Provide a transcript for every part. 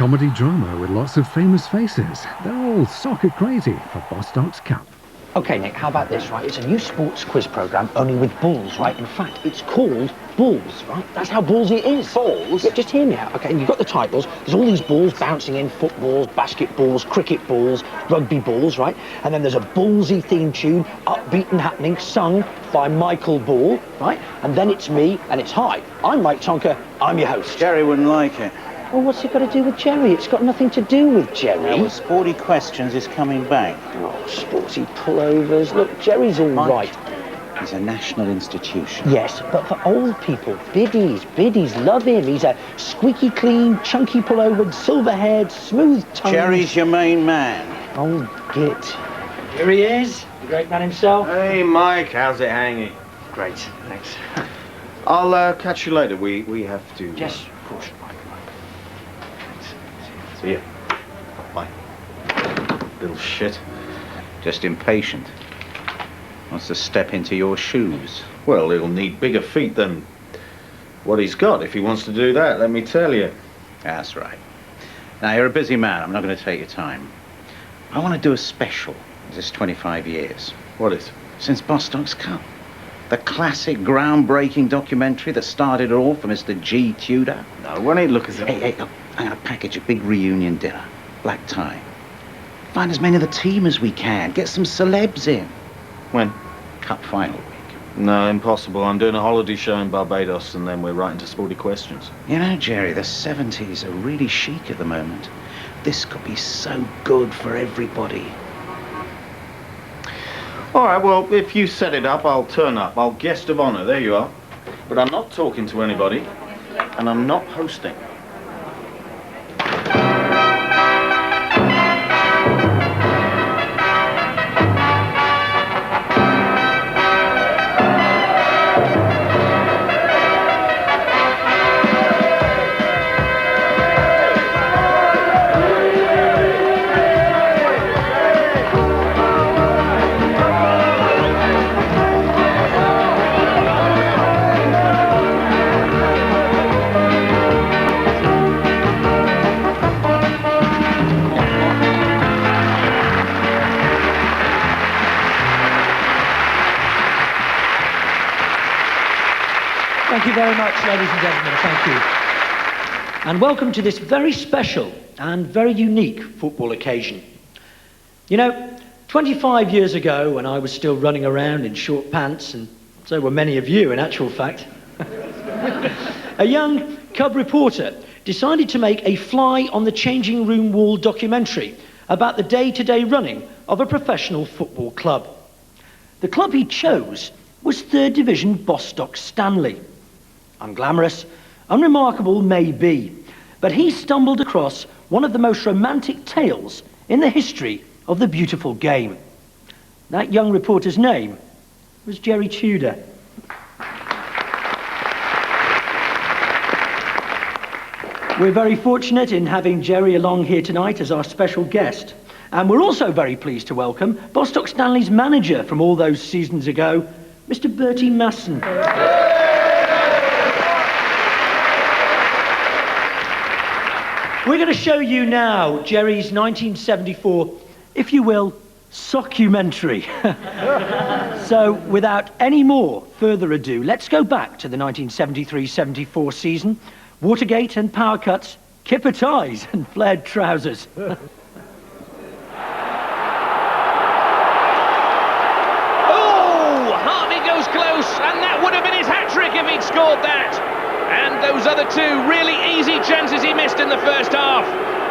comedy drama with lots of famous faces. They're all soccer crazy for Bostock's Cup. OK, Nick, how about this, right? It's a new sports quiz programme, only with balls, right? In fact, it's called Balls, right? That's how ballsy it is. Balls? Yeah, just hear me out, OK? And you've got the titles. There's all these balls bouncing in, footballs, basketballs, cricket balls, rugby balls, right? And then there's a ballsy theme tune, upbeat and happening, sung by Michael Ball, right? And then it's me, and it's hi. I'm Mike Tonker, I'm your host. Jerry wouldn't like it. Well, what's it got to do with Jerry? It's got nothing to do with Jerry. Well, Sporty Questions is coming back. Oh, sporty pullovers. Look, Jerry's all Mike, right. He's a national institution. Yes, but for old people, biddies love him. He's a squeaky clean, chunky pullovered, silver-haired, smooth-tongued... Jerry's your main man. Old git. Here he is, the great man himself. Hey, Mike, how's it hanging? Great, thanks. I'll catch you later. We have to... Yes, of course. See ya. Bye. Little shit. Just impatient. Wants to step into your shoes. Well, he'll need bigger feet than what he's got if he wants to do that, let me tell you. That's right. Now, you're a busy man. I'm not going to take your time. I want to do a special. This 25 years. What is? Since Bostock's Cup. The classic, groundbreaking documentary that started it all for Mr. G. Tudor. No, when he look at it... Hey, look, I'm going to package a big reunion dinner. Black tie. Find as many of the team as we can. Get some celebs in. When? Cup final week. No, impossible. I'm doing a holiday show in Barbados and then we're right into Sporty Questions. You know, Jerry, the 70s are really chic at the moment. This could be so good for everybody. All right, well, if you set it up, I'll turn up. I'll guest of honor. There you are. But I'm not talking to anybody, and I'm not hosting. Thank you very much, ladies and gentlemen. Thank you. And welcome to this very special and very unique football occasion. You know, 25 years ago, when I was still running around in short pants, and so were many of you, in actual fact, a young cub reporter decided to make a fly-on-the-changing room wall documentary about the day-to-day running of a professional football club. The club he chose was 3rd Division Bostock Stanley. Unglamorous, unremarkable maybe, but he stumbled across one of the most romantic tales in the history of the beautiful game. That young reporter's name was Jerry Tudor. We're very fortunate in having Jerry along here tonight as our special guest. And we're also very pleased to welcome Bostock Stanley's manager from all those seasons ago, Mr. Bertie Masson. We're going to show you now Jerry's 1974, if you will, sockumentary. So, without any more further ado, let's go back to the 1973-74 season. Watergate and power cuts, kipper ties and flared trousers. And that would have been his hat-trick if he'd scored that. And those other two really easy chances he missed in the first half.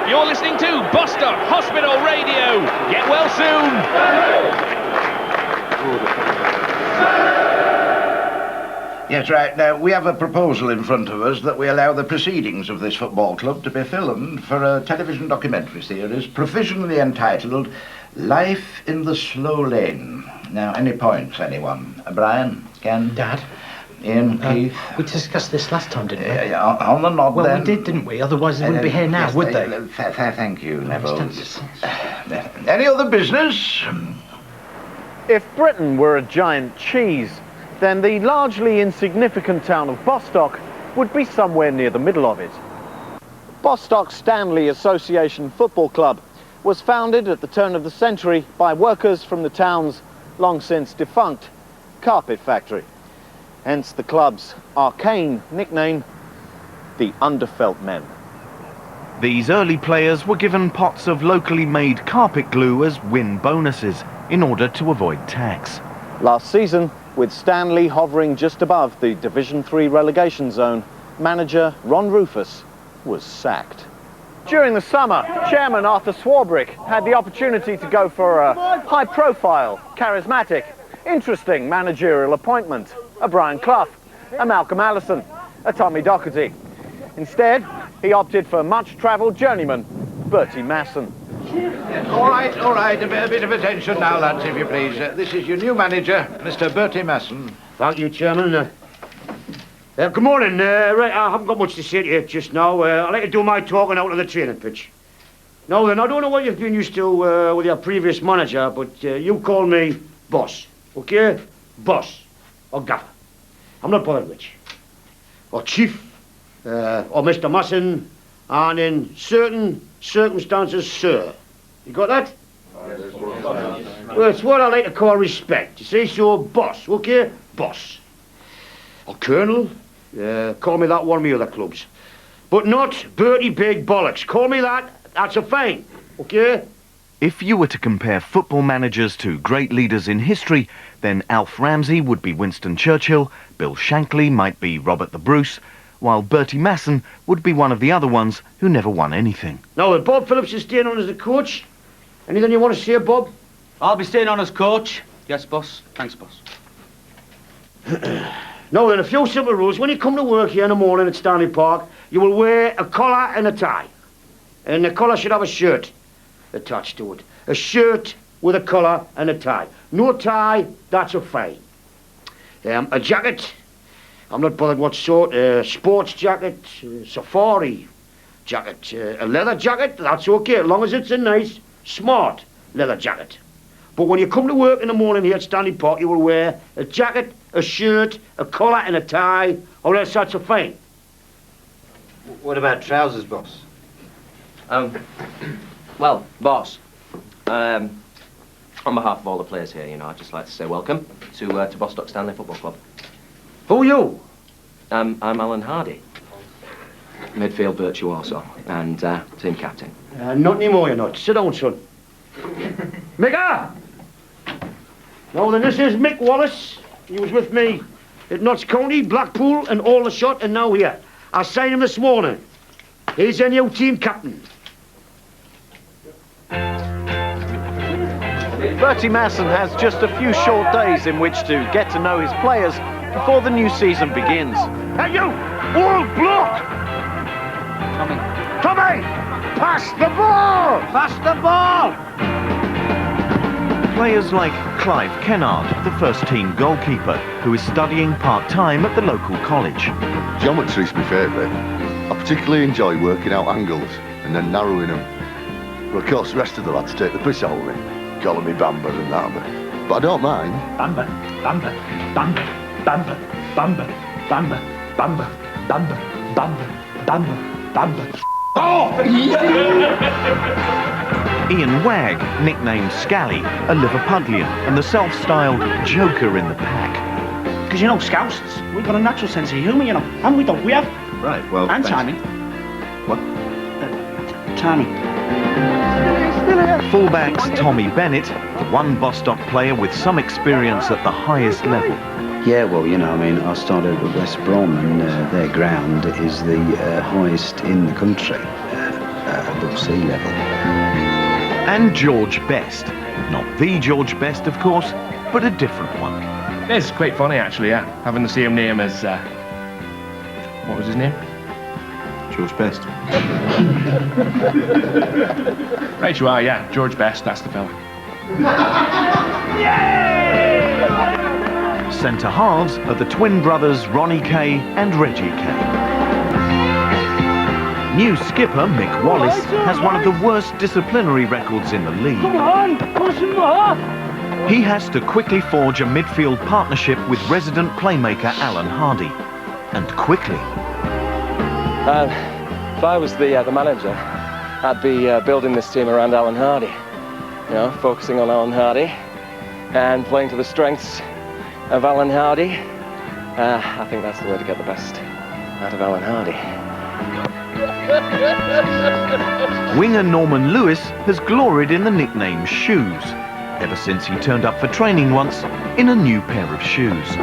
You're listening to Bostock Hospital Radio. Get well soon. Yes, right. Now, we have a proposal in front of us that we allow the proceedings of this football club to be filmed for a television documentary series provisionally entitled Life in the Slow Lane. Now, any points, anyone? Brian? Ken? Dad? Ian? Keith? We discussed this last time, didn't we? Yeah, on the nod, well, then. we did, didn't we? Otherwise they wouldn't be here now, yes, would they? Thank you, Neville. Any other business? If Britain were a giant cheese, then the largely insignificant town of Bostock would be somewhere near the middle of it. Bostock Stanley Association Football Club was founded at the turn of the century by workers from the town's long since defunct carpet factory. Hence the club's arcane nickname, the Underfelt Men. These early players were given pots of locally made carpet glue as win bonuses in order to avoid tax. Last season, with Stanley hovering just above the Division 3 relegation zone, manager Ron Rufus was sacked. During the summer, Chairman Arthur Swarbrick had the opportunity to go for a high-profile, charismatic, interesting managerial appointment. A Brian Clough, a Malcolm Allison, a Tommy Docherty. Instead, he opted for much-travelled journeyman Bertie Masson. All right, a bit of attention now, lads, if you please. This is your new manager, Mr. Bertie Masson. Thank you, Chairman. Good morning. Right, I haven't got much to say to you just now. I'd like to do my talking out on the training pitch. Now then, I don't know what you've been used to with your previous manager, but you call me boss, okay? Boss, or gaffer. I'm not bothered which. Or chief, or Mr. Masson, and in certain circumstances, sir. You got that? Well, it's what I like to call respect. You see, so boss, okay? Boss. Or colonel, call me that one of my other clubs. But not Bertie Big Bollocks. Call me that, that's a fine, okay? If you were to compare football managers to great leaders in history, then Alf Ramsey would be Winston Churchill, Bill Shankly might be Robert the Bruce, while Bertie Masson would be one of the other ones who never won anything. Now, Bob Phillips is staying on as the coach. Anything you want to say, Bob? I'll be staying on as coach. Yes, boss. Thanks, boss. Now then, a few simple rules. When you come to work here in the morning at Stanley Park, you will wear a collar and a tie. And the collar should have a shirt attached to it. A shirt with a collar and a tie. No tie, that's a fine. A jacket, I'm not bothered what sort, sports jacket, safari jacket, a leather jacket, that's okay, as long as it's a nice, smart leather jacket. But when you come to work in the morning here at Stanley Park, you will wear a jacket, a shirt, a collar and a tie, or else that's a fine. What about trousers, boss? Well, boss, on behalf of all the players here, you know, I'd just like to say welcome to Bostock Stanley Football Club. Who are you? I'm Alan Hardy, midfield virtuoso and team captain. Not anymore, you're not. Sit down, son. Micker! Now then, this is Mick Wallace. He was with me at Notts County, Blackpool and Aldershot, and now here. I signed him this morning. He's the new team captain. Bertie Masson has just a few short days in which to get to know his players before the new season begins. Hey, you! Old block! Tommy! Pass the ball! Pass the ball! Players like Clive Kennard, the first-team goalkeeper, who is studying part-time at the local college. Geometry's my favourite. I particularly enjoy working out angles and then narrowing them. But of course, the rest of the lads take the piss out of me, calling me Bamba and that, but I don't mind. Bamba, Bamba, Bamba, Bamba, Bamba, Bamba, Bamba, Bamba, Bamba, Bamba, Bamba. Oh! Ian Wagg, nicknamed Scally, a Liverpudlian and the self-styled joker in the pack. Because, you know, Scouts, we've got a natural sense of humour, you know. And we don't. We have. Right, well... And thanks. timing. What? Timing. Fullbacks Tommy Bennett, the one Bostock player with some experience at the highest level. Yeah, well, you know, I mean, I started at West Brom and their ground is the highest in the country, above sea level. And George Best. Not the George Best, of course, but a different one. It's quite funny, actually, yeah, having the same name as, what was his name? George Best. Right you are, yeah, George Best, that's the fella. Centre halves are the twin brothers Ronnie Kay and Reggie Kay. New skipper Mick Wallace has one of the worst disciplinary records in the league. Come on! Push him up! He has to quickly forge a midfield partnership with resident playmaker Alan Hardy. And quickly. If I was the manager, I'd be building this team around Alan Hardy. You know, focusing on Alan Hardy and playing to the strengths of Alan Hardy. I think that's the way to get the best out of Alan Hardy. Winger Norman Lewis has gloried in the nickname Shoes, ever since he turned up for training once in a new pair of shoes.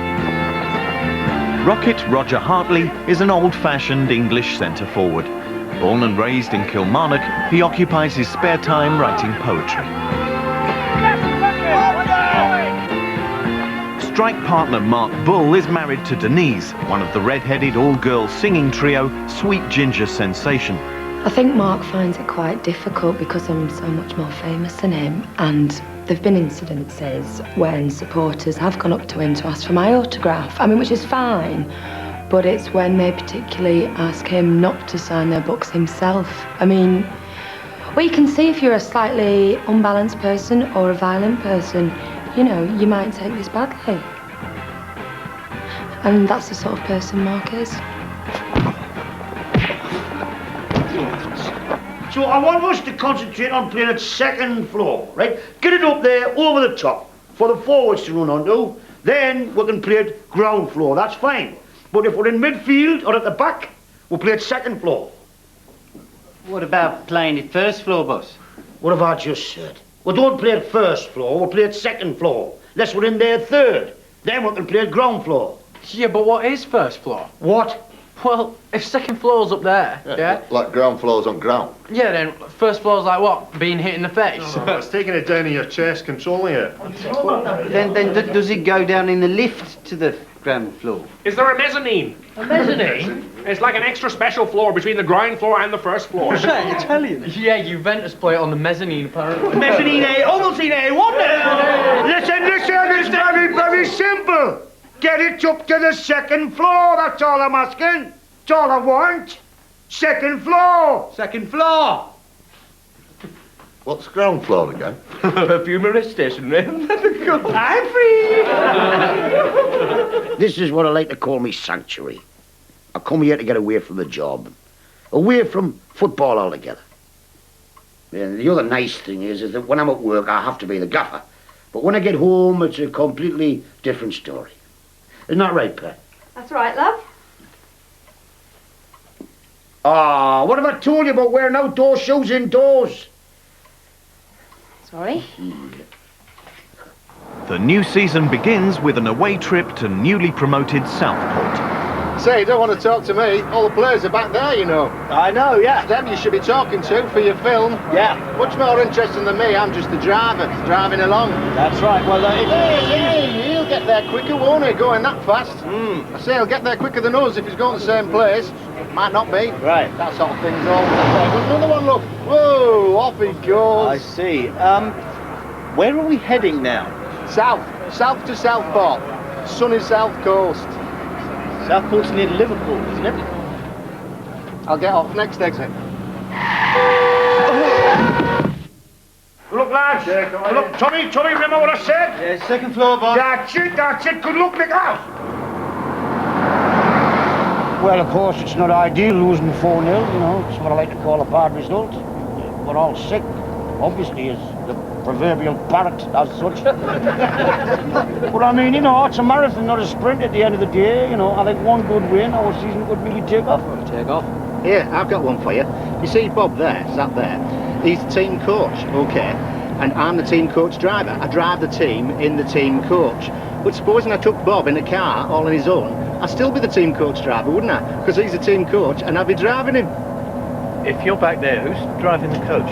Rocket Roger Hartley is an old-fashioned English centre-forward. Born and raised in Kilmarnock, he occupies his spare time writing poetry. Strike partner Mark Bull is married to Denise, one of the red-headed all-girl singing trio Sweet Ginger Sensation. I think Mark finds it quite difficult because I'm so much more famous than him, and there've been incidences when supporters have gone up to him to ask for my autograph. I mean, which is fine, but it's when they particularly ask him not to sign their books himself. I mean, well, you can see if you're a slightly unbalanced person or a violent person. You know, you might take this badly. And that's the sort of person Mark is. So I want us to concentrate on playing at second floor, right? Get it up there over the top for the forwards to run onto. Then we can play at ground floor, that's fine. But if we're in midfield or at the back, we'll play at second floor. What about playing at first floor, boss? What have I just said? We don't play at first floor, we'll play at second floor. Unless we're in there third. Then we can play at ground floor. Yeah, but what is first floor? What? Well, if second floor's up there, yeah? Like ground floor's on ground. Yeah, then first floor's like what? Being hit in the face? No, it's taking it down in your chest, controlling it. Then does it go down in the lift to the ground floor? Is there a mezzanine? A mezzanine? It's like an extra special floor between the ground floor and the first floor. Italian? Yeah, Juventus play it on the mezzanine, apparently. Mezzanine A, Ovaltine A, wasn't it? Listen, it's very, very simple. Get it up to the second floor, that's all I'm asking. That's all I want. Second floor. Second floor. What's ground floor again? A fumarist station, I'm free. This is what I like to call me sanctuary. I come here to get away from the job. Away from football altogether. And the other nice thing is that when I'm at work, I have to be the gaffer. But when I get home, it's a completely different story. Isn't that right, Pat? That's right, love. Ah, what have I told you about wearing outdoor shoes indoors? Sorry? The new season begins with an away trip to newly promoted Southport. Say, you don't want to talk to me. All the players are back there, you know. I know, yeah. It's them you should be talking to for your film. Yeah. Much more interesting than me. I'm just the driver, driving along. That's right. Well, Hey, he'll get there quicker, won't he, going that fast? I say he'll get there quicker than us if he's going to the same place. Might not be. Right. That sort of thing's all there. But another one, look. Whoa, off he goes. I see. Where are we heading now? South to Southport. Sunny South Coast. Southport's near Liverpool, isn't it? I'll get off next exit. Look, lads. Look, Tommy, remember what I said? Yeah, second floor, boss. That's it. Good luck, Nick out. Well, of course, it's not ideal losing 4-0, you know. It's what I like to call a bad result. We're all sick, obviously, as the proverbial parrot as such. But I mean, you know, it's a marathon, not a sprint at the end of the day. You know, I think one good win, our season could really take off. Take off. Here, I've got one for you. You see Bob there, sat there? He's the team coach, okay? And I'm the team coach driver. I drive the team in the team coach. But supposing I took Bob in a car all on his own, I'd still be the team coach driver, wouldn't I? Because he's the team coach and I'd be driving him. If you're back there, who's driving the coach?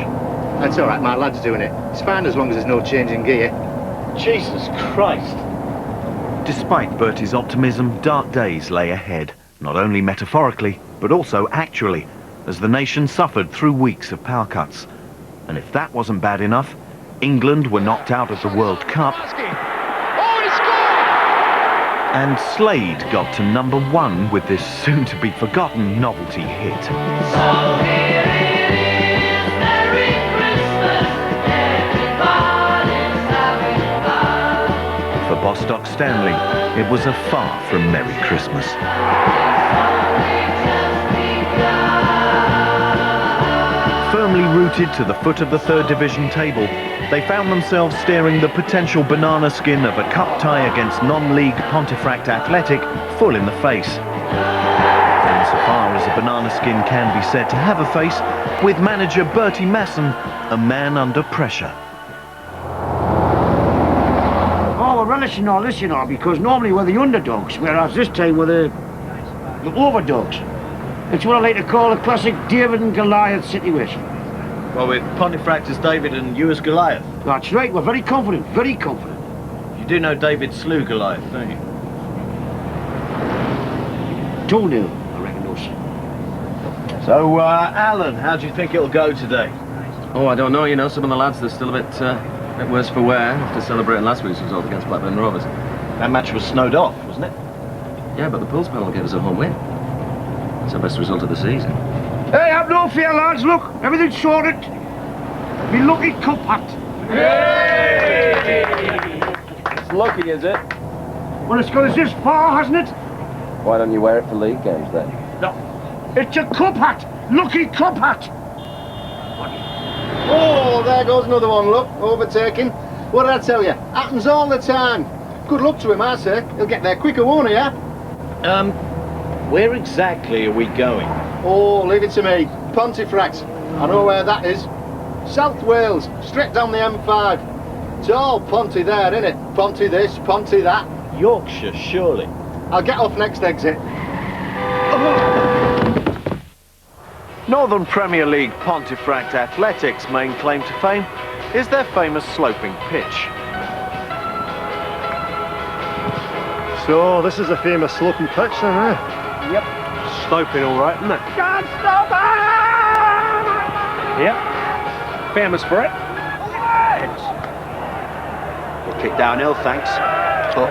That's all right, my lad's doing it. It's fine as long as there's no change in gear. Jesus Christ. Despite Bertie's optimism, dark days lay ahead, not only metaphorically, but also actually, as the nation suffered through weeks of power cuts. And if that wasn't bad enough, England were knocked out of the World Cup, and Slade got to #1 with this soon-to-be-forgotten novelty hit. For Bostock Stanley, it was a far from Merry Christmas. booted to the foot of the 3rd Division table, they found themselves staring the potential banana skin of a cup tie against non-league Pontefract Athletic full in the face. Insofar as a banana skin can be said to have a face, with manager Bertie Masson a man under pressure. Oh, we're relishing all this, you know, because normally we're the underdogs, whereas this time we're the overdogs. It's what I like to call a classic David and Goliath situation. Well, with Pontefract as David and you as Goliath. That's right, we're very confident, very confident. You do know David slew Goliath, don't you? 2-0, I reckon those. So, Alan, how do you think it'll go today? Oh, I don't know, you know, some of the lads, they're still a bit worse for wear after celebrating last week's result against Blackburn Rovers. That match was snowed off, wasn't it? Yeah, but the Pools panel gave us a home win. It's our best result of the season. Hey, have no fear, lads, look, everything's sorted. Me lucky cup hat. It's lucky, is it? Well, it's got us this far, hasn't it? Why don't you wear it for league games then? No, it's a cup hat, lucky cup hat. Oh, there goes another one, look, overtaking. What did I tell you? Happens all the time. Good luck to him, I say. He'll get there quicker, won't he, yeah? Where exactly are we going? Oh, leave it to me. Pontefract. I know where that is. South Wales, straight down the M5. It's all Ponty there, innit? Ponty this, Ponty that. Yorkshire, surely. I'll get off next exit. Northern Premier League Pontefract Athletic's main claim to fame is their famous sloping pitch. So, this is a famous sloping pitch then, eh? Yep. Sloping all right, isn't it? Can't stop it! Yep. Famous for it. We'll kick downhill, thanks. Up.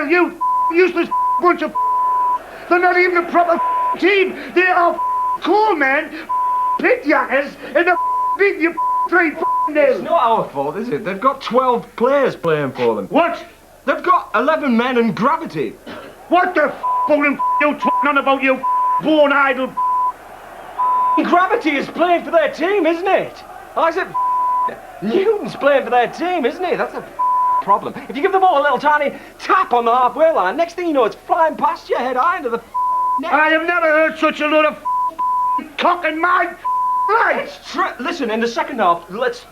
You useless bunch of. They're not even a proper team. They are cool men, pit yackers, and they're beating you 3-0. It's not our fault, is it? They've got 12 players playing for them. What? They've got 11 men and gravity. What the bullin' you talking on about, you born idle? Gravity is playing for their team, isn't it? Isaac Newton's playing for their team, isn't he? That's a problem. If you give the ball a little tiny tap on the halfway line, next thing you know, it's flying past your head high into the net. I have never heard such a load of cock and mine. Right. Listen, in the second half,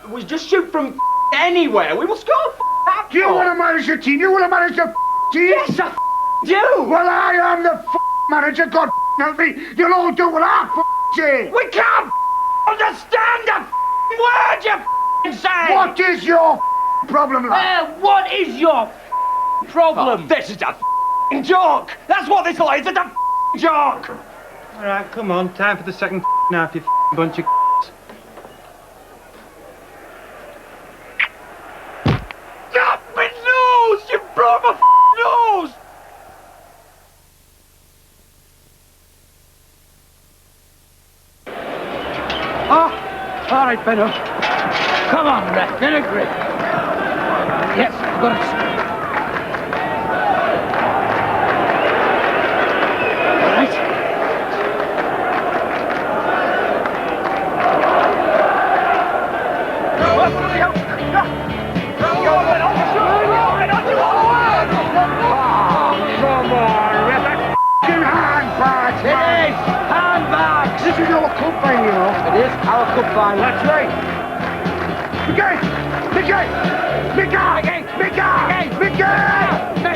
we just shoot from anywhere. We will score. Do you want to manage your team? You want to manage the team? Yes, I do. Well, I am the manager. God help me. You'll all do what I say. We can't understand a word you say. What is your problem, lad? What is your problem? Oh, this is a joke. That's what this is. It's a joke. All right, come on. Time for the second half, you bunch of. Stop my nose! You broke my nose! Oh, all right, Benno. Come on, ref. Then agree. Yes, I've got it. All right. Come on, ref. That's handbags, man. It is handbags. This is our cup final, you know. It is our cup final. That's right. Mickey! Mickey! Mickey! Mickey! Mickey!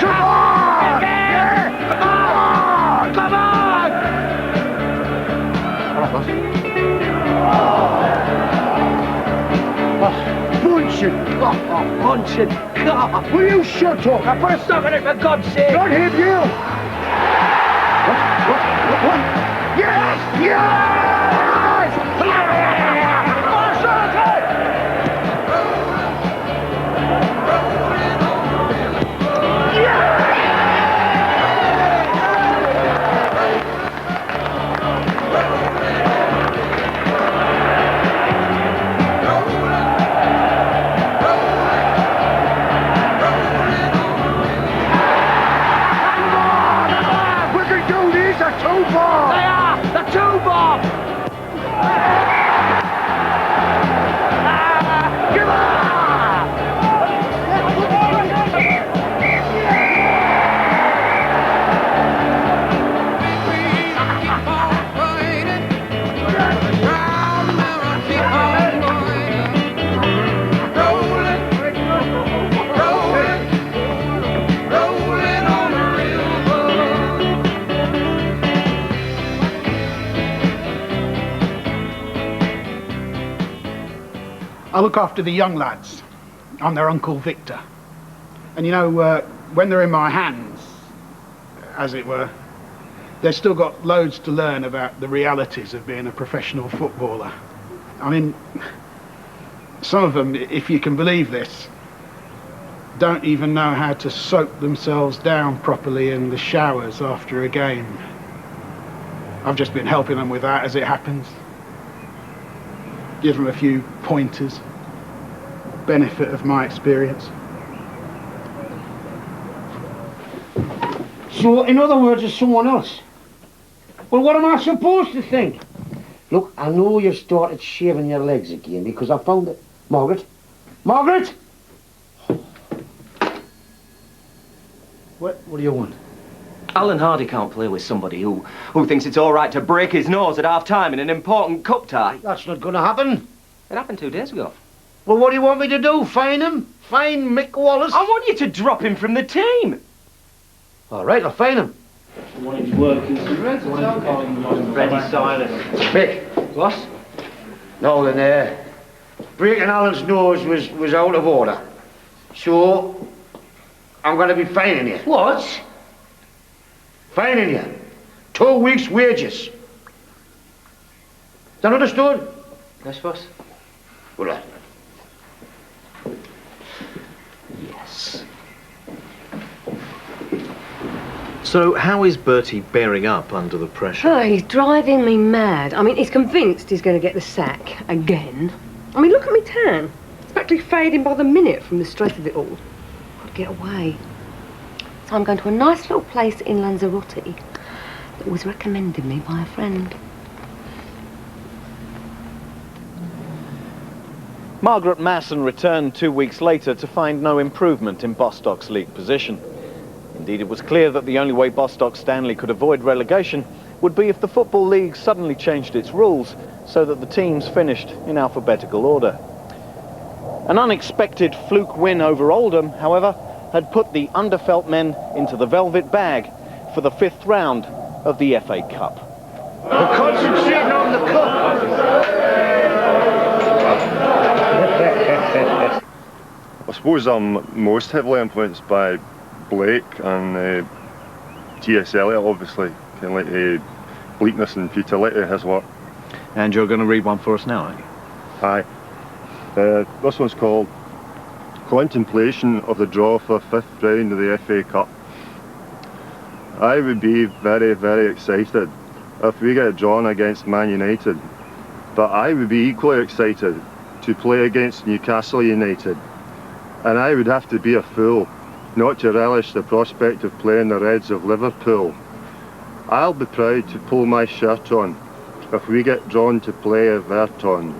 Come on! Yeah! Come on! All right, boss. Bunching! Bunching! Will you shut up? I put a stop in it, for God's sake! Not him, you! What? Yes! Yes! I look after the young lads. I'm their Uncle Victor. And you know, when they're in my hands, as it were, they've still got loads to learn about the realities of being a professional footballer. I mean, some of them, if you can believe this, don't even know how to soak themselves down properly in the showers after a game. I've just been helping them with that as it happens. Give them a few pointers. Benefit of my experience. So, in other words, it's someone else. Well, what am I supposed to think? Look, I know you've started shaving your legs again because I found it. Margaret? Margaret? What do you want? Alan Hardy can't play with somebody who thinks it's all right to break his nose at half-time in an important cup tie. That's not going to happen. It happened 2 days ago. Well, what do you want me to do? Fine him? Fine Mick Wallace? I want you to drop him from the team. All right, I'll fine him. One is working. Ready silent. Mick. What? No, then, breaking Alan's nose was out of order. So, I'm going to be fining you. What? Fining you. 2 weeks' wages. Is that understood? Yes, boss. Good lad. Yes. So how is Bertie bearing up under the pressure? Oh, he's driving me mad. I mean, he's convinced he's going to get the sack again. I mean, look at me tan. It's practically fading by the minute from the stress of it all. I'd get away. So I'm going to a nice little place in Lanzarote that was recommended me by a friend. Margaret Masson returned 2 weeks later to find no improvement in Bostock's league position. Indeed, it was clear that the only way Bostock Stanley could avoid relegation would be if the Football League suddenly changed its rules so that the teams finished in alphabetical order. An unexpected fluke win over Oldham, however, had put the Underfelt men into the velvet bag for the 5th round of the FA Cup. We're concentrating on the cup. I suppose I'm most heavily influenced by Blake and T.S. Eliot, obviously. Kind of like bleakness and futility, his work. And you're going to read one for us now, aren't you? Aye. This one's called Contemplation of the Draw for 5th Round of the FA Cup. I would be very, very excited if we get drawn against Man United, but I would be equally excited to play against Newcastle United, and I would have to be a fool not to relish the prospect of playing the Reds of Liverpool. I'll be proud to pull my shirt on if we get drawn to play Everton.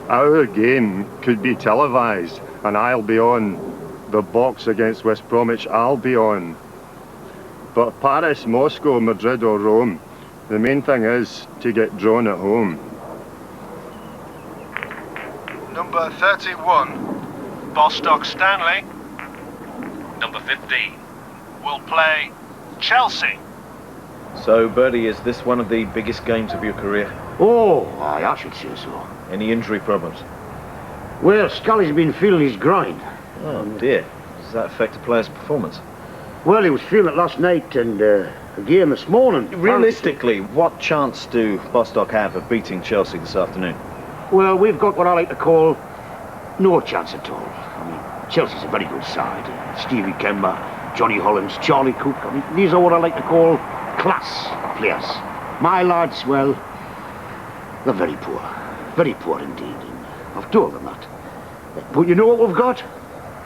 Our game could be televised and I'll be on. The box against West Bromwich I'll be on. But Paris, Moscow, Madrid or Rome, the main thing is to get drawn at home. Number 31, Bostock Stanley. Number 15, will play Chelsea. So, Bertie, is this one of the biggest games of your career? Oh, I should say so. Any injury problems? Well, Scully's been feeling his grind. Oh, dear. Does that affect a player's performance? Well, he was feeling it last night and again this morning. Realistically, what chance do Bostock have of beating Chelsea this afternoon? Well, we've got what I like to call no chance at all. I mean, Chelsea's a very good side. Stevie Kemba, Johnny Hollins, Charlie Cook. I mean, these are what I like to call class players. My lads, well, they're very poor indeed. And I've told them that. But you know what we've got?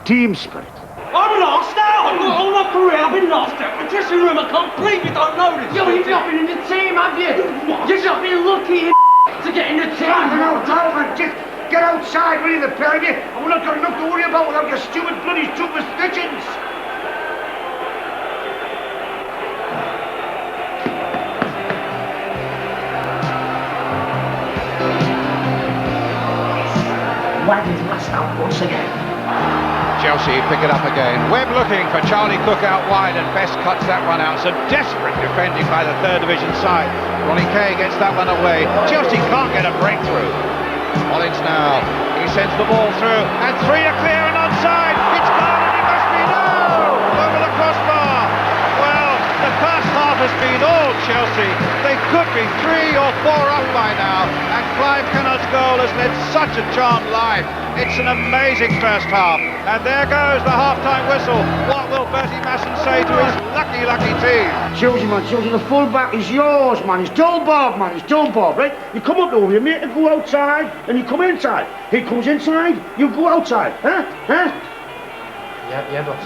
Team spirit. I'm lost out! All my career I've been lost out. The dressing room I completely don't notice. You've not been in the team, have you? You've not been lucky to get in the team. No, Dalvin, just get outside, will you, the pair of you? And we're not got enough to worry about without your stupid bloody superstitions. Wagons must out once again. Chelsea pick it up again. Webb looking for Charlie Cook out wide and Best cuts that one out. So desperate defending by the 3rd Division side. Ronnie Kay gets that one away. Chelsea can't get a breakthrough. Hollins now. He sends the ball through, and 3 are clear and onside. It's gone, and it must be no! Over the crossbar. Well, the first half has been all Chelsea. They could be 3 or 4 up by now, and Clive Kennett's goal has led such a charmed life. It's an amazing first half, and there goes the half-time whistle. What will Bertie Masson say to his lucky, lucky team? Chelsea, man, Chelsea, the full-back is yours, man. It's Joel Bob, man. It's Joel Bob, right? You come up over, you make it go outside, and you come inside. He comes inside, you go outside. Huh? Yeah, boss.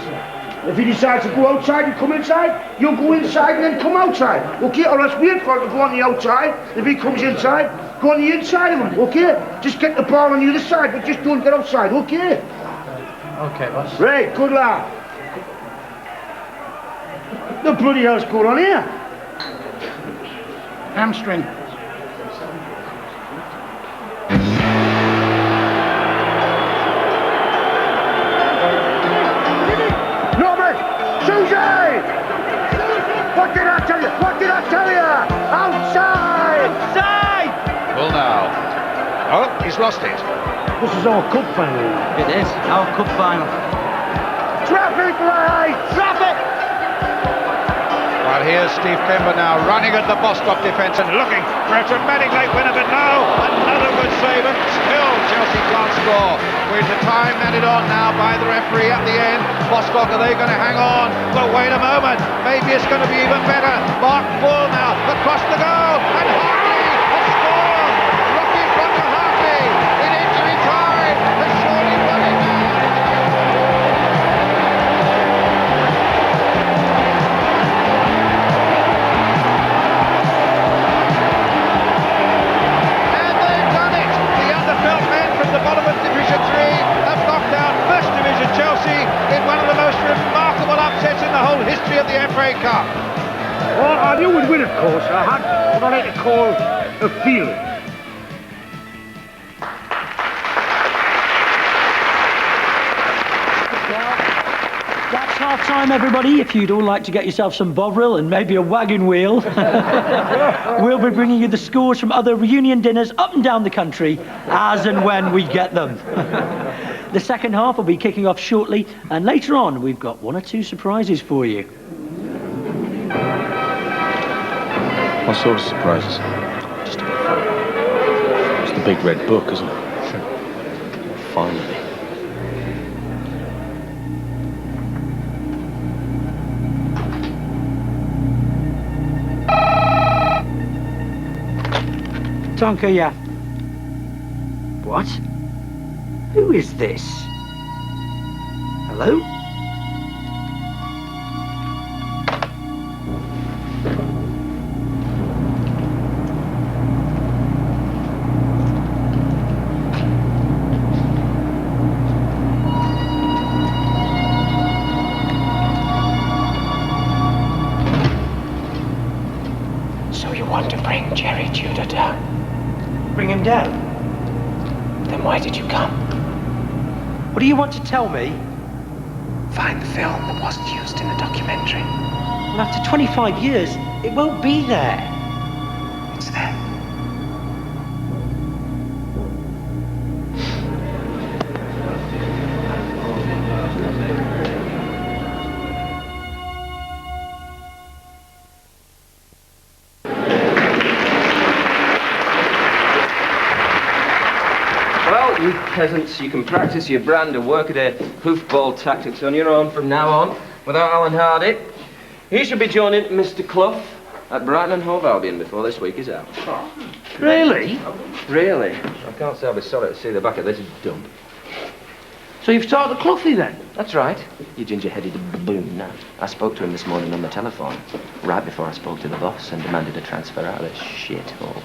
If he decides to go outside and come inside, you go inside and then come outside. Okay, or else wait for him to go on the outside. If he comes inside, go on the inside of him, okay? Just get the ball on the other side, but just don't get outside, okay? Okay, boss. Right, good lad. The bloody hell's going on here? Hamstring. Susie! What did I tell you? What did I tell you? Outside! Outside! Well now. Oh, he's lost it. This is our cup final. It is, our cup final. Traffic light! Traffic! Well, here's Steve Kember now running at the Bostock defence and looking for a dramatic late winner, but no, another good save, and still Chelsea can't score. With the time added on now by the referee at the end. Bostock, are they going to hang on? Well, wait a moment. Maybe it's going to be even better. Mark Bull now across the goal, and Harvey has scored. Rocky front to Harvey in injury time has surely won it now. And they've done it. The underfelt men from the bottom of Division 3 have knocked out First Division Chelsea in one of the most remarkable upsets in the whole history of the FA Cup. Well, I knew we'd win, of course. I had what I like to call a feeling. That's half time, everybody. If you'd all like to get yourself some Bovril and maybe a wagon wheel, we'll be bringing you the scores from other reunion dinners up and down the country as and when we get them. The second half will be kicking off shortly, and later on we've got 1 or 2 surprises for you. What sort of surprises? Just a bit fun. It's the big red book, isn't it? Finally. Tonka, yeah. What? Who is this? Hello? So you want to bring Jerry Tudor down? Bring him down? Then why did you come? What do you want to tell me? Find the film that wasn't used in the documentary. Well, after 25 years, it won't be there. It's there. Well, you peasants, you can practice your brand of workaday hoofball tactics on your own from now on, without Alan Hardy. He should be joining Mr. Clough at Brighton and Hove Albion before this week is out. Really? Really? I can't say I'll be sorry to see the back of this dump. So you've started the Cloughy then? That's right. You ginger-headed baboon. No. I spoke to him this morning on the telephone, right before I spoke to the boss and demanded a transfer out of this shithole.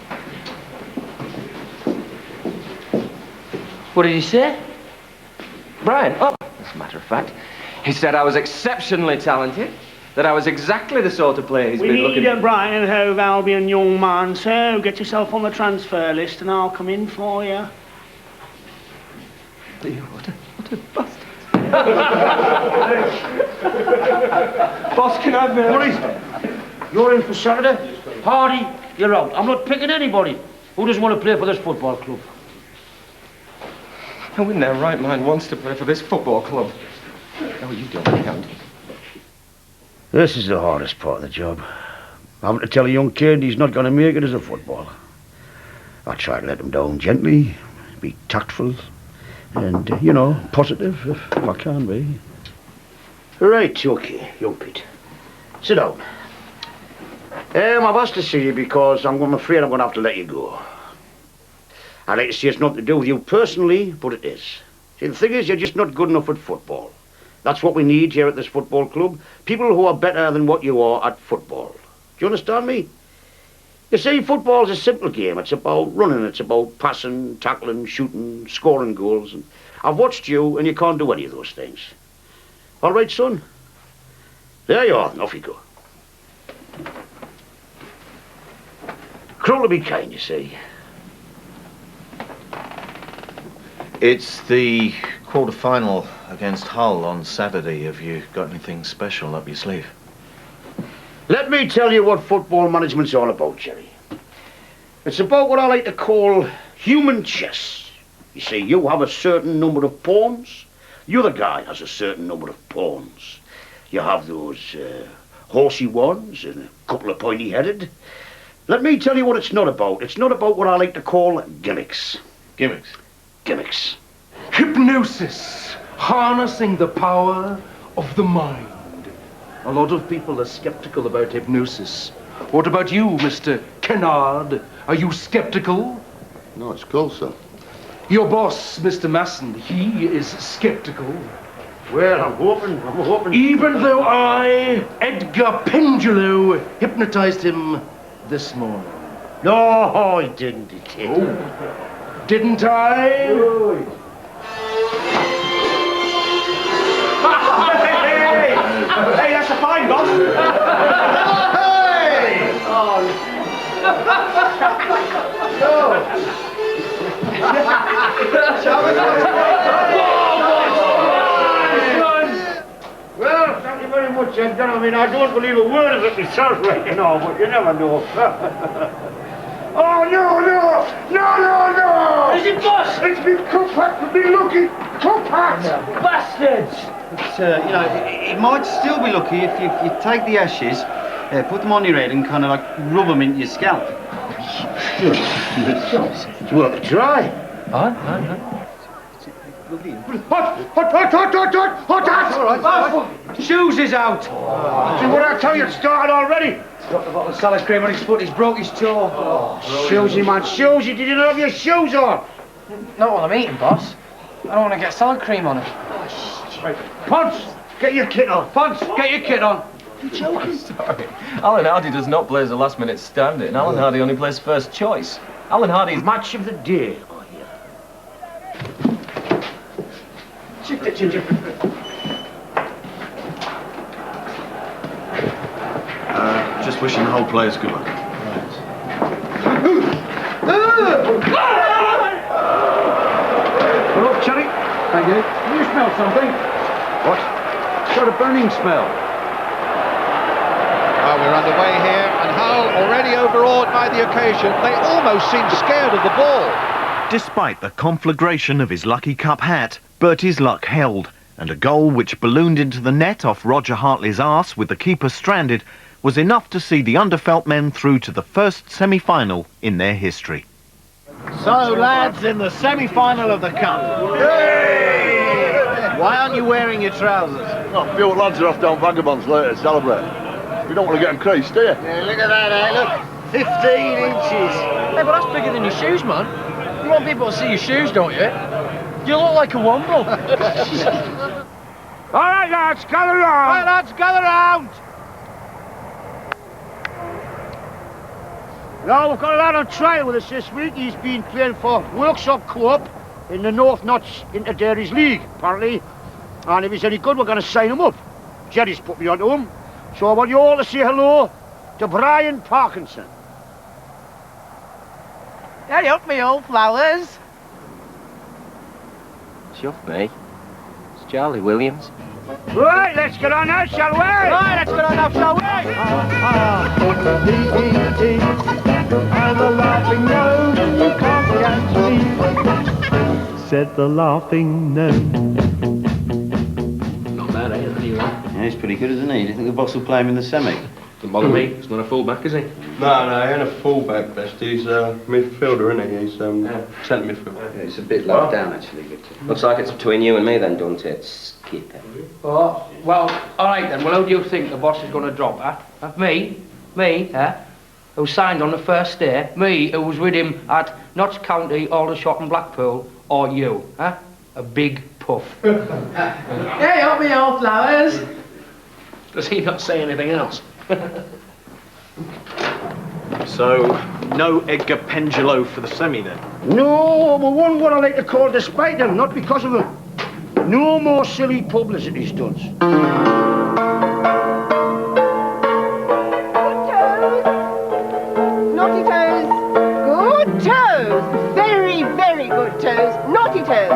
What did he say? Brian, oh, as a matter of fact, he said I was exceptionally talented, that I was exactly the sort of player he's been looking We need a Brighton and Hove Albion young man, so get yourself on the transfer list and I'll come in for you. What a bastard. Boss, can I have What is it? You're in for Saturday? Hardy, you're out. I'm not picking anybody. Who doesn't want to play for this football club? Who in their right mind wants to play for this football club? No, you don't count. This is the hardest part of the job. Having to tell a young kid he's not going to make it as a footballer. I try to let him down gently, be tactful, and, you know, positive if I can be. Right, okay, young Pete. Sit down. I've asked to see you because I'm afraid I'm going to have to let you go. I'd like to say it's nothing to do with you personally, but it is. See, the thing is, you're just not good enough at football. That's what we need here at this football club. People who are better than what you are at football. Do you understand me? You see, football's a simple game. It's about running, it's about passing, tackling, shooting, scoring goals. And I've watched you, and you can't do any of those things. All right, son? There you are, and off you go. Cruel to be kind, you see. It's the quarter-final against Hull on Saturday. Have you got anything special up your sleeve? Let me tell you what football management's all about, Jerry. It's about what I like to call human chess. You see, you have a certain number of pawns. The other guy has a certain number of pawns. You have those horsey ones and a couple of pointy-headed. Let me tell you what it's not about. It's not about what I like to call gimmicks. Gimmicks? Gimmicks. Hypnosis. Harnessing the power of the mind. A lot of people are skeptical about hypnosis. What about you, Mr. Kennard? Are you skeptical? No, it's cool, sir. Your boss, Mr. Masson, he is skeptical. Well, I'm hoping... Even though I, Edgar Pendulo, hypnotized him this morning. No, I didn't, he did. Oh. Didn't I? No. Hey, that's a fine, boss. Hey! Well, thank you very much, Edgar. I mean, I don't believe a word of it myself right now, but you never know. Oh, no! Is it, boss? It's me Cup-Hat for me lucky. Cup-Hat! Bastards! But, you know, it might still be lucky if you take the ashes, put them on your head and kind of like rub them into your scalp. It's worth a try. Hot! All right. Shoes is out! See what I tell you, it started already. He's got the bottle of salad cream on his foot, he's broke his toe. Shoesy, man, shoesy. Did you not have your shoes on? Not while I'm eating, boss. I don't want to get salad cream on it. Ponce, get your kit on. Ponce, get your kit on. You're joking. Sorry. Alan Hardy does not play as a last-minute stand-in. Alan Hardy only plays first choice. Alan Hardy's match of the day. Just wishing the whole players good luck. Well, look, Cherry. Thank you. Can you smell something? What? Got a burning smell. We're underway here, and Hull already overawed by the occasion. They almost seem scared of the ball. Despite the conflagration of his lucky cup hat, Bertie's luck held, and a goal which ballooned into the net off Roger Hartley's arse with the keeper stranded was enough to see the Underfelt men through to the first semi-final in their history. So, lads, in the semi-final of the cup. Yay! Why aren't you wearing your trousers? Oh, a few lads are off down Vagabonds later to celebrate. You don't want to get them creased, do you? Yeah, look at that, Look, 15 inches. Hey, but that's bigger than your shoes, man. You want people to see your shoes, don't you? You look like a womble. All right, lads, gather round. All right, lads, gather round. Now, we've got a lad on trial with us this week. He's been playing for Workshop Co-op in the North Notts Inter-Dairies League, apparently. And if he's any good, we're going to sign him up. Jerry's put me onto him. So I want you all to say hello to Brian Parkinson. Hurry up, me old flowers. Chuff me. It's Charlie Williams. Right, let's get on now, shall we? Right, let's get on now, shall we? I'm a laughing nose and you can't catch me. said the laughing no. Not bad, eh? What do you want? Yeah, he's pretty good, isn't he? Do you think the boss will play him in the semi? Doesn't bother me. He's not a full-back, is he? No, he ain't a full-back, best. He's midfielder, isn't he? He's centre midfielder. Yeah, it's a bit low down, actually, Victor. Looks like it's between you and me then, don't it, Skipper? Oh, well, all right then. Well, who do you think the boss is going to drop, huh? Me? Me, who signed on the first day? Me, who was with him at Notts County, Aldershot and Blackpool? Or you, huh? A big puff. Hey, up me old flowers. Does he not say anything else? So, no Edgar Pengelow for the semi then? No, but one what I like to call despite him, not because of him. No more silly publicity stunts. Naughty toes. Good toes. Very, very good toes. Naughty toes.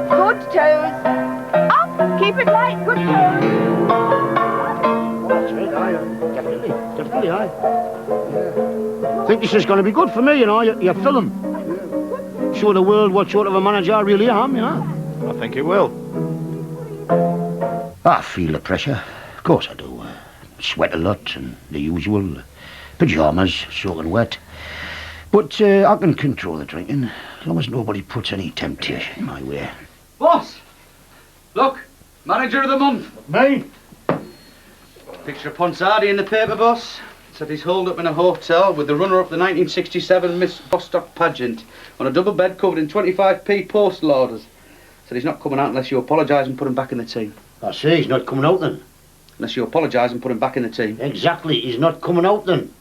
Good toes. Up. Keep it light. Good toes. That's right, definitely, aye. I think this is going to be good for me, you know, your film. Show the world what sort of a manager I really am, you know. I think it will. I feel the pressure. Of course I do. Sweat a lot and the usual. Pyjamas, soaking wet. But I can control the drinking, as long as nobody puts any temptation my way. Boss! Look, manager of the month. Me? Picture of Ponsardi in the paper, boss. Said he's holed up in a hotel with the runner-up the 1967 Miss Bostock pageant on a double bed covered in 25p postal orders. Said he's not coming out unless you apologise and put him back in the team. I say he's not coming out then. Unless you apologise and put him back in the team. Exactly, he's not coming out then.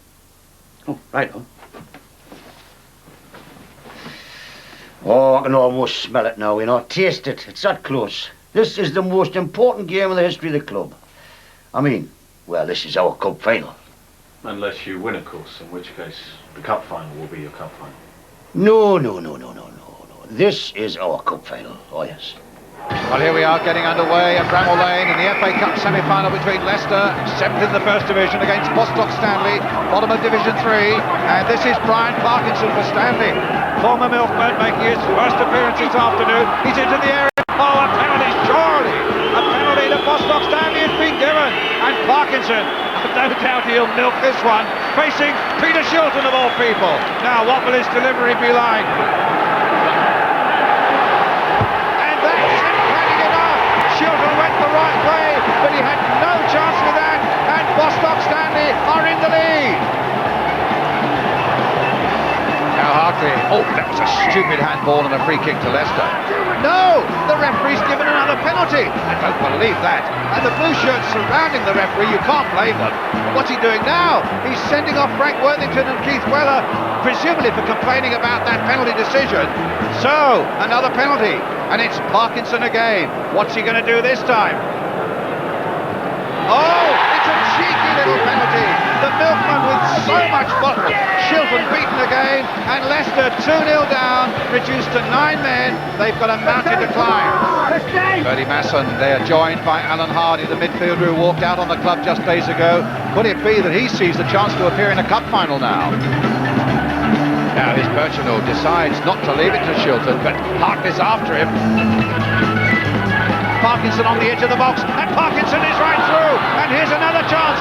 Oh, right on. Oh, I can almost smell it now, you know. Taste it. It's that close. This is the most important game in the history of the club. I mean, well, this is our cup final. Unless you win, of course, in which case the cup final will be your cup final. No. This is our cup final. Oh, yes. Well, here we are getting underway at Bramall Lane in the FA Cup semi-final between Leicester, 7th in the First Division, against Bostock Stanley, bottom of Division 3. And this is Brian Parkinson for Stanley. Former milkman making his first appearance this afternoon. He's into the area. Oh, a penalty, surely! A penalty to Bostock Stanley has been given. And Parkinson, no doubt he'll milk this one, facing Peter Shilton of all people. Now, what will his delivery be like? Shilton went the right way, but he had no chance with that, and Bostock Stanley are in the lead. Now Hartley, oh, that was a stupid handball and a free kick to Leicester. No, the referee's given another penalty. I don't believe that. And the blue shirts surrounding the referee, you can't blame them. What's he doing now? He's sending off Frank Worthington and Keith Weller, presumably for complaining about that penalty decision. So, another penalty. And it's Parkinson again. What's he going to do this time? Oh, it's a cheeky little penalty. The milkman with so much bottle. Shilton beaten again, and Leicester 2-0 down, reduced to 9 men. They've got a mountain to climb. Bertie Masson, they are joined by Alan Hardy, the midfielder who walked out on the club just days ago. Could it be that he sees the chance to appear in a cup final now? Now here's Birchenall, decides not to leave it to Shilton, but Hartley's after him. Parkinson on the edge of the box, and Parkinson is right through, and here's another chance.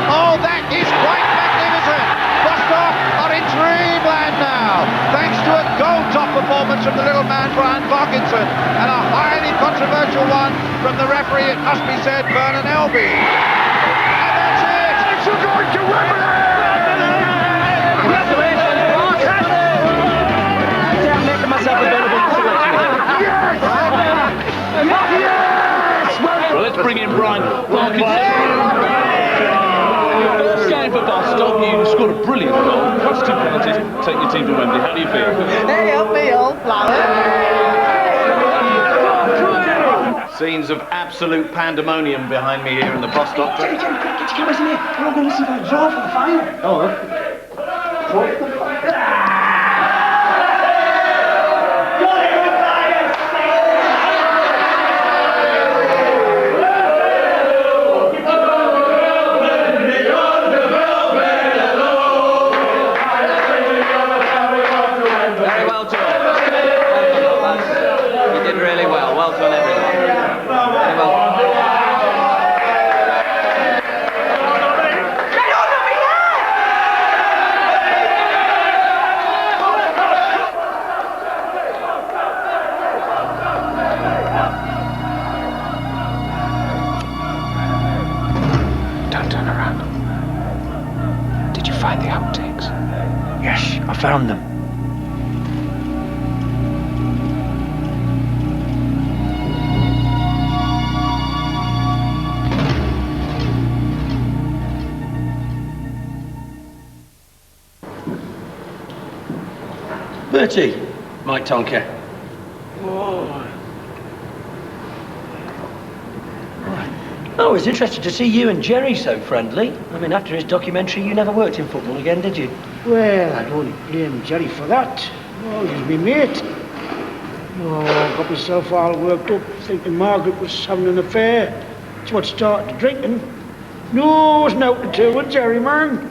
Oh, that is quite magnificent. Bostock are in dreamland now, thanks to a goal-top performance from the little man Brian Parkinson, and a highly controversial one from the referee, it must be said, Vernon Elby. And that's it! It's going to Wembley! Myself available for selection. Yes! Well, let's bring in Brian Parkinson. First game for Bostock, you scored a brilliant goal, plus 2 penalties, take your team to Wembley. How do you feel? Hey, up me old flower. Scenes of absolute pandemonium behind me here in the Bostock. Get your cameras in here. We're all going to see that draw for the final. Oh, Don't turn around. Did you find the outtakes? Yes, I found them. Bertie. Mike Tonker. Oh, it's interesting to see you and Jerry so friendly. I mean, after his documentary, you never worked in football again, did you? Well, I don't blame Jerry for that. Oh, he's my mate. Oh, I got myself all worked up thinking Margaret was having an affair. That's what started drinking. No, it's nothing to do with Jerry, man.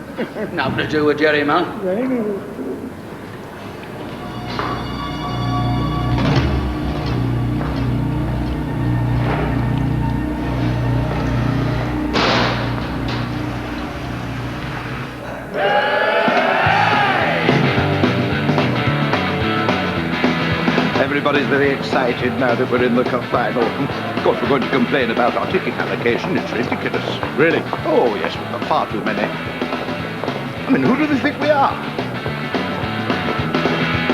Nothing to do with Jerry, man. Right, no. Everybody's very excited now that we're in the cup final. Of course, we're going to complain about our ticket allocation. It's ridiculous. Really? Oh, yes, we've got far too many. I mean, who do they think we are?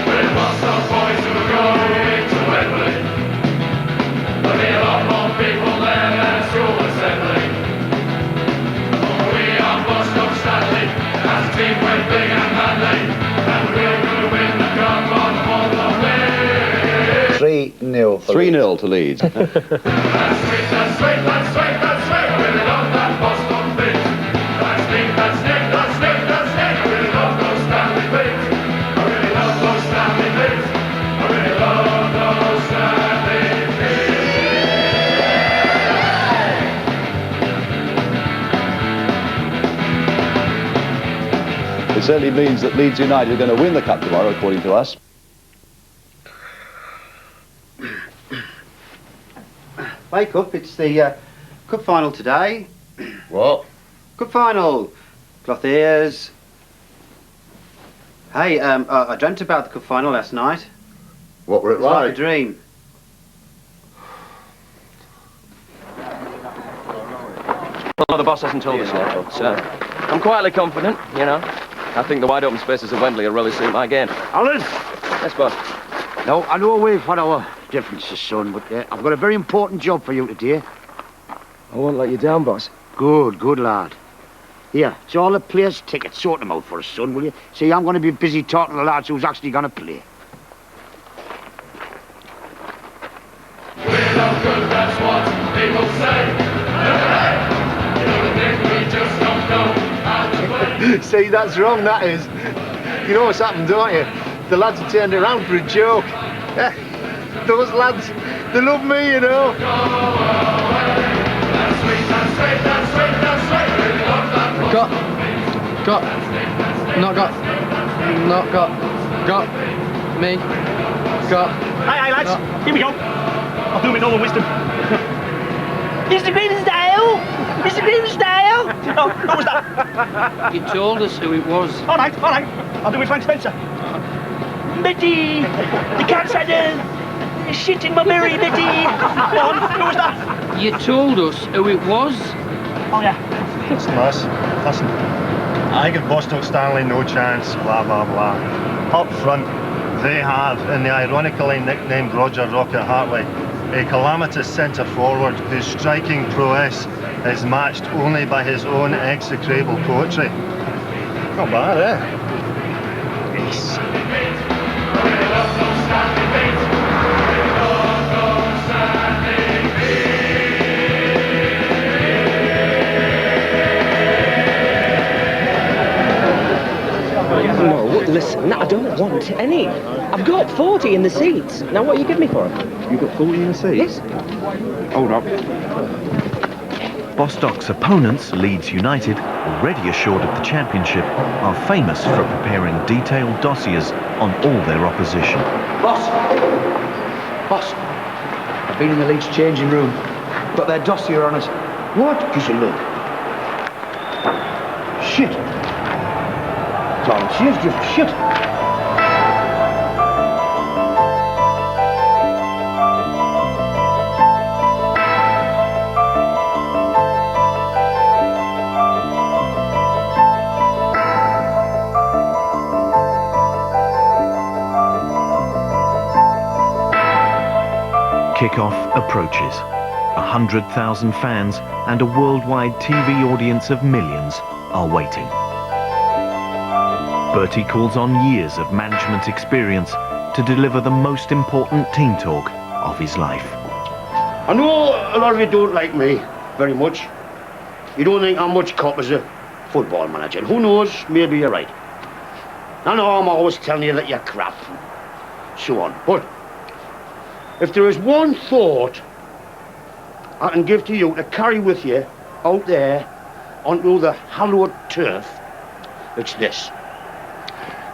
We're Bostock boys who are going to Wembley. There'll be a lot more people there than school assembly. We are Bostock Stanley, as a team we're big and manly, and we're going to win the cup on all the way. 3-0 to 3-0 to Leeds. That's sweet, that's sweet, that's sweet, that's sweet. I really love that Bostock beat. That's neat, that's neat, that's neat, that's neat. I really love those Stanley beats. I really love those Stanley beats. I really love those Stanley beats. It certainly means that Leeds United are going to win the cup tomorrow, according to us. Wake up, it's the cup final today. What? Cup final. Cloth ears. Hey, I dreamt about the cup final last night. What were it It's like like? a dream. Well, the boss hasn't told us yet, but I'm quietly confident, you know. I think the wide open spaces of Wembley will really suit my game. Alan! Yes, boss. No, I know we've had our differences, son, but I've got a very important job for you today. I won't let you down, boss. Good, good lad. Here, it's all the players' tickets. Sort them out for us, son, will you? See, I'm going to be busy talking to the lads who's actually going to play. We're no good, that's what people say. Hey, you know the thing, we just don't know how to play. See, that's wrong, that is. You know what's happened, don't you? The lads have turned around for a joke. Those lads, they love me, you know. Me, Hey, lads, here we go. I'll do me Northern wisdom. Mr. Grimsdale! Mr. Grimsdale! Oh, who was that? You told us who it was. All right, I'll do it Frank Spencer. Betty! The cat's had a shit in my mirror, Betty! Go on, who was that? You told us who it was. Oh, yeah. Listen, lass, listen. I give Bostock Stanley no chance, blah, blah, blah. Up front, they have, in the ironically nicknamed Roger Rocket Hartley, a calamitous centre forward whose striking prowess is matched only by his own execrable poetry. Not bad, eh? Yes. No, listen, I don't want any. I've got 40 in the seats. Now what you give me for it? You got 40 in the seats? Yes. Hold up. Bostock's opponents, Leeds United, already assured of the championship, are famous for preparing detailed dossiers on all their opposition. Boss! I've been in the Leeds changing room. Got their dossier on us. What? Gives you look. Shit. Tom, she's just shit. kickoff approaches. 100,000 fans and a worldwide TV audience of millions are waiting. Bertie calls on years of management experience to deliver the most important team talk of his life. I know a lot of you don't like me very much. You don't think I'm much cop as a football manager. And who knows, maybe you're right. I know I'm always telling you that you're crap, so on. But if there is one thought I can give to you to carry with you out there onto the hallowed turf, it's this.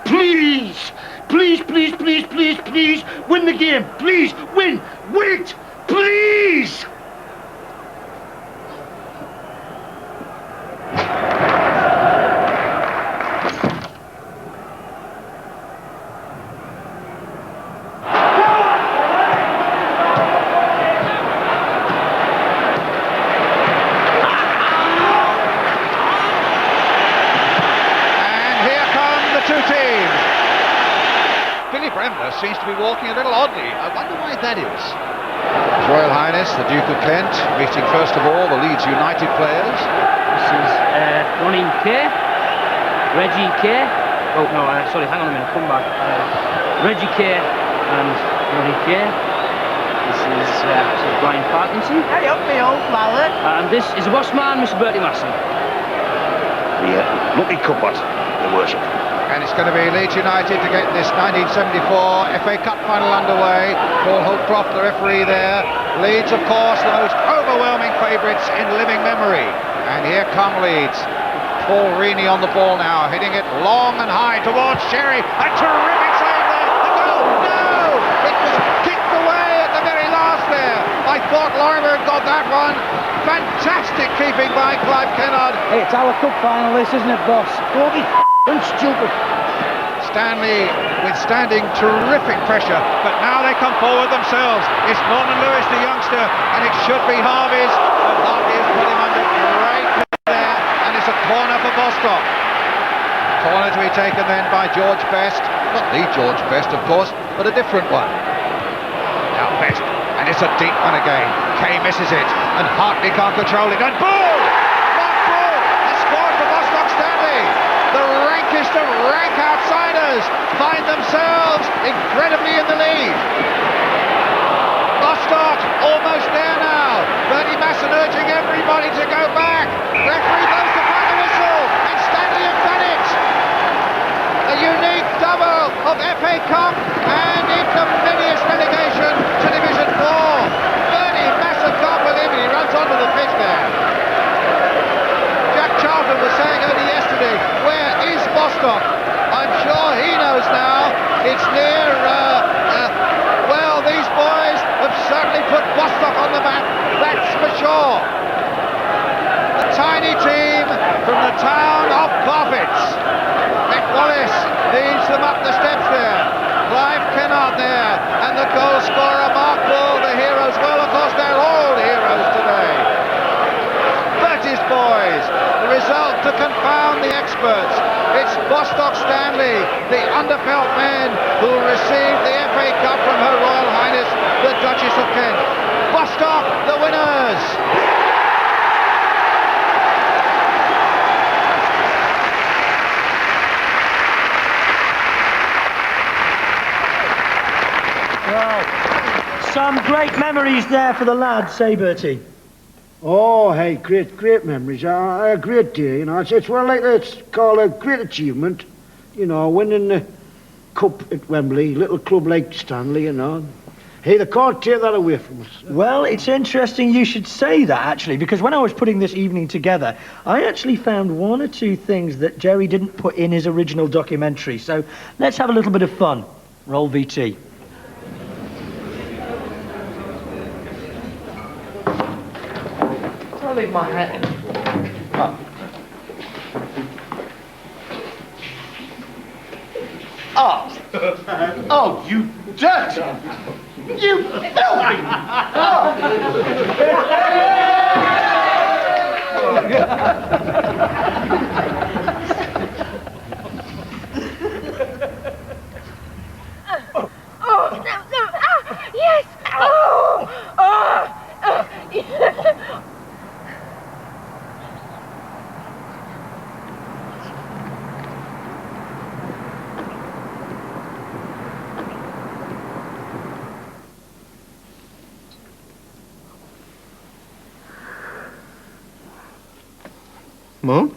Please, please, please, please, please, please, win the game. Please, win it, please. Seems to be walking a little oddly. I wonder why that is. His Royal Highness, the Duke of Kent, meeting first of all the Leeds United players. This is Ronnie K, Reggie K. Oh no, sorry, hang on a minute, come back. Reggie K and Ronnie K. This is Brian Parkinson. Hurry up, me old flower. And this is the boss man, Mr. Bertie Masson. The lucky cupboard, your worship. And it's going to be Leeds United to get this 1974 FA Cup final underway. Paul Holcroft, the referee there. Leeds, of course, the most overwhelming favourites in living memory. And here come Leeds. Paul Reaney on the ball now, hitting it long and high towards Sherry. A terrific save there. The goal! No! It was kicked away at the very last there. I thought Lorimer got that one. Fantastic keeping by Clive Kennard. Hey, it's our cup final, this, isn't it, boss? Don't be stupid. Stanley withstanding terrific pressure, but now they come forward themselves. It's Norman Lewis, the youngster, and it should be Harvey's, but Harvey has put him under great there, and it's a corner for Bostock. Corner to be taken then by George Best, not the George Best, of course, but a different one. Now Best, and it's a deep one again. Kay misses it, and Hartley can't control it, and Bull! Mark Bull has scored for Bostock Stanley. The rankest of rank outsiders find themselves incredibly in the lead. Bostock almost there now. Bertie Masson urging everybody to go back. Referee blows the final whistle, and Stanley have done it. A unique double of FA Cup and ignominious relegation to Division 4. Bertie Masson can't believe it. He runs onto the pitch there. Jack Charlton was saying only yesterday, where is Bostock? I'm sure he knows now. It's near, well, these boys have certainly put Bostock on the map, that's for sure. The tiny team from the town of Barfits. Mick Wallace leads them up the steps there. Clive Kennard there, and the goal scorer Mark Bull, the heroes. Well, of course, they're all heroes today. Bertie's boys, the result to confound the experts. It's Bostock Stanley, the underfelt men who received the FA Cup from Her Royal Highness, the Duchess of Kent. Bostock, the winners! Well, some great memories there for the lads, say Bertie. Oh, hey, great memories. A great day, you know. It's well, like it's called a great achievement. You know, winning the cup at Wembley, little club like Stanley, you know. Hey, they can't take that away from us. Well, it's interesting you should say that, actually, because when I was putting this evening together, I actually found one or two things that Jerry didn't put in his original documentary. So let's have a little bit of fun. Roll VT. I'll leave my hat. Oh, you dirt! You filthy! Oh, no, no. Ah, yes. Oh, Mum?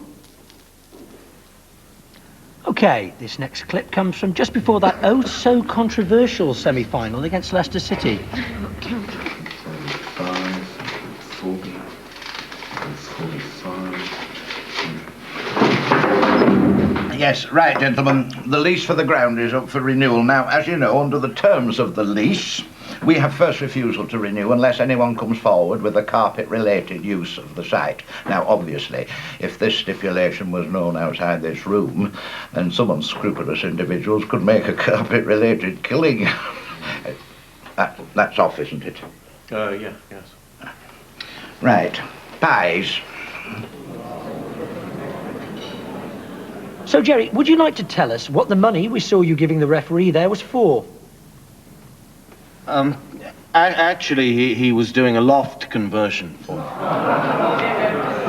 OK, this next clip comes from just before that oh-so-controversial semi-final against Leicester City. 5, 40, 45... Yes, right, gentlemen. The lease for the ground is up for renewal now. As you know, under the terms of the lease, we have first refusal to renew unless anyone comes forward with a carpet-related use of the site. Now, obviously, if this stipulation was known outside this room, then some unscrupulous individuals could make a carpet-related killing. That's off, isn't it? Yeah, yes. Right. Pies. So, Jerry, would you like to tell us what the money we saw you giving the referee there was for? Actually, he was doing a loft conversion for me.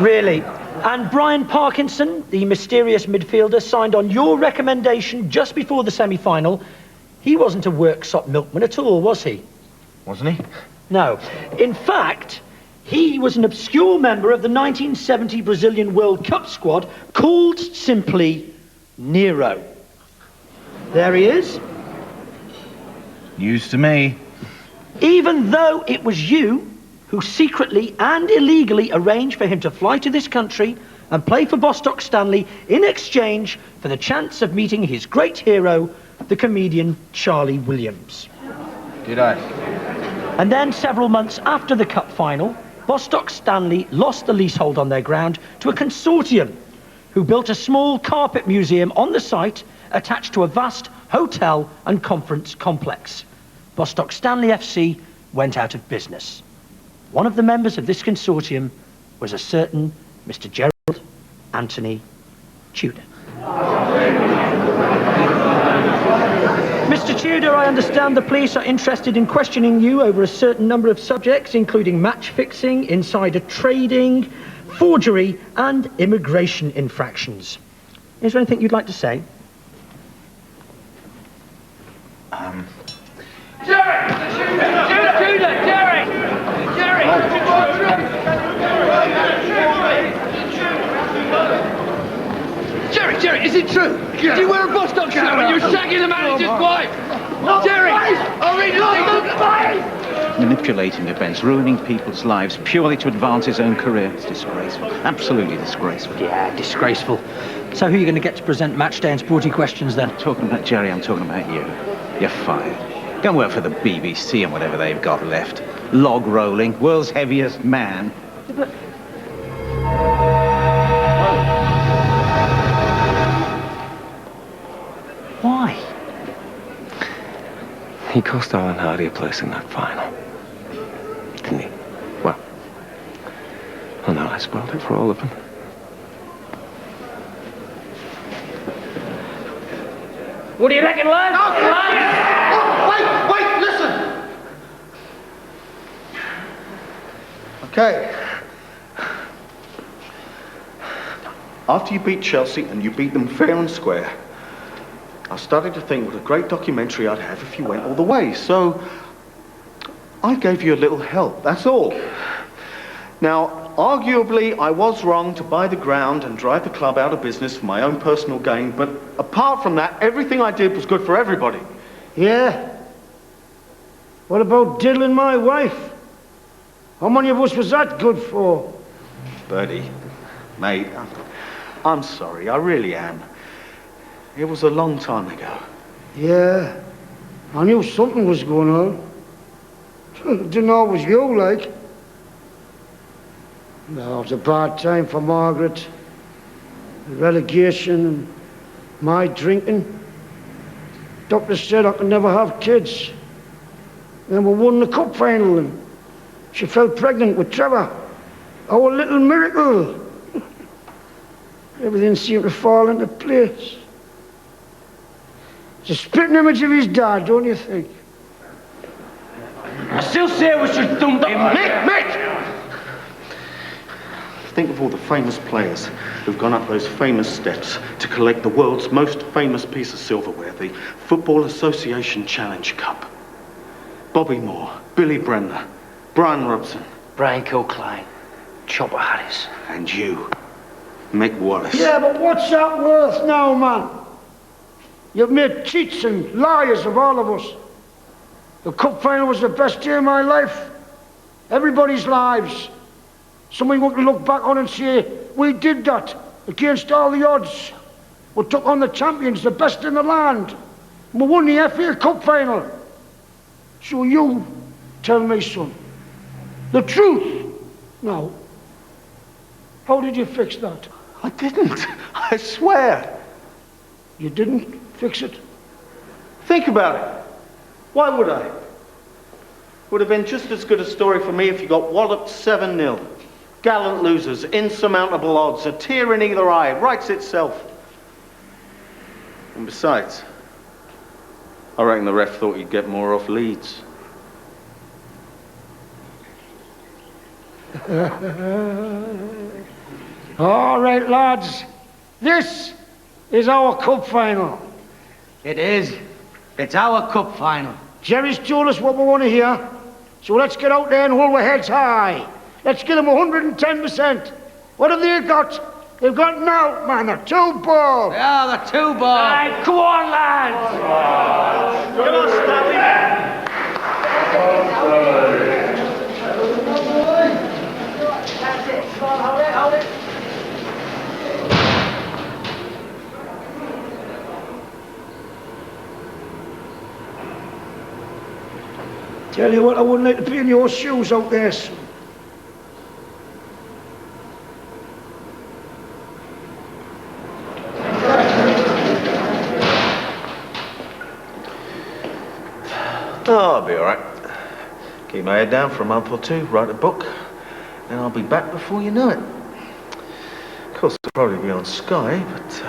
Really? And Brian Parkinson, the mysterious midfielder, signed on your recommendation just before the semi-final. He wasn't a worksop milkman at all, was he? Wasn't he? No. In fact, he was an obscure member of the 1970 Brazilian World Cup squad called simply Nero. There he is. News to me. Even though it was you who secretly and illegally arranged for him to fly to this country and play for Bostock Stanley in exchange for the chance of meeting his great hero, the comedian Charlie Williams. Did I? And then several months after the cup final, Bostock Stanley lost the leasehold on their ground to a consortium who built a small carpet museum on the site attached to a vast hotel and conference complex. Bostock Stanley FC went out of business. One of the members of this consortium was a certain Mr. Gerald Anthony Tudor. Mr. Tudor, I understand the police are interested in questioning you over a certain number of subjects, including match fixing, insider trading, forgery, and immigration infractions. Is there anything you'd like to say? Jerry! Jerry, is it true? Did you wear a Bostock shirt when you were shagging the manager's wife? Jerry! I'll read it. Manipulating events, ruining people's lives purely to advance his own career. It's disgraceful. Absolutely disgraceful. Yeah, disgraceful. So who are you going to get to present match day and sporty questions then? Talking about Jerry, I'm talking about you. You're fired. Go and work for the BBC and whatever they've got left. Log rolling, world's heaviest man. But... Why? He cost Alan Hardy a place in that final. Didn't he? Well, now I spoiled it for all of them. What do you reckon, lad? Wait, listen! Okay. After you beat Chelsea, and you beat them fair and square, I started to think what a great documentary I'd have if you went all the way. So, I gave you a little help, that's all. Now, arguably, I was wrong to buy the ground and drive the club out of business for my own personal gain, but apart from that, everything I did was good for everybody. Yeah? What about diddling my wife? How many of us was that good for? Bertie, mate, I'm sorry, I really am. It was a long time ago. Yeah, I knew something was going on. Didn't know it was you, like. No, it was a bad time for Margaret. The relegation and my drinking. Doctor said I could never have kids. Then we won the cup final and she fell pregnant with Trevor. Our little miracle. Everything seemed to fall into place. It's a spitting image of his dad, don't you think? I still say we should dump him. Mick! Think of all the famous players who've gone up those famous steps to collect the world's most famous piece of silverware, the Football Association Challenge Cup. Bobby Moore, Billy Bremner, Brian Robson. Brian Kilcline, Chopper Harris. And you. Mick Wallace. Yeah, but what's that worth now, man? You've made cheats and liars of all of us. The cup final was the best day of my life. Everybody's lives. Somebody want to look back on and say, we did that against all the odds. We took on the champions, the best in the land. We won the FA Cup final. So you tell me, son, the truth. Now, how did you fix that? I didn't. I swear. You didn't fix it? Think about it. Why would I? Would have been just as good a story for me if you got walloped 7-0. Gallant losers, insurmountable odds, a tear in either eye, writes itself. And besides, I reckon the ref thought he'd get more off Leeds. All right, lads. This is our cup final. It is. It's our cup final. Jerry's told us what we want to hear. So let's get out there and hold our heads high. Let's give them 110%. What have they got? They've got now, man, a 2-ball. They are the 2-ball. Right, come on, lads. Come on, Stanley. That's it. Come on, hold it, hold it. Tell you what, I wouldn't like to be in your shoes out there, son. Oh, I'll be all right. Keep my head down for a month or two, write a book, and I'll be back before you know it. Of course, I'll probably be on Sky, but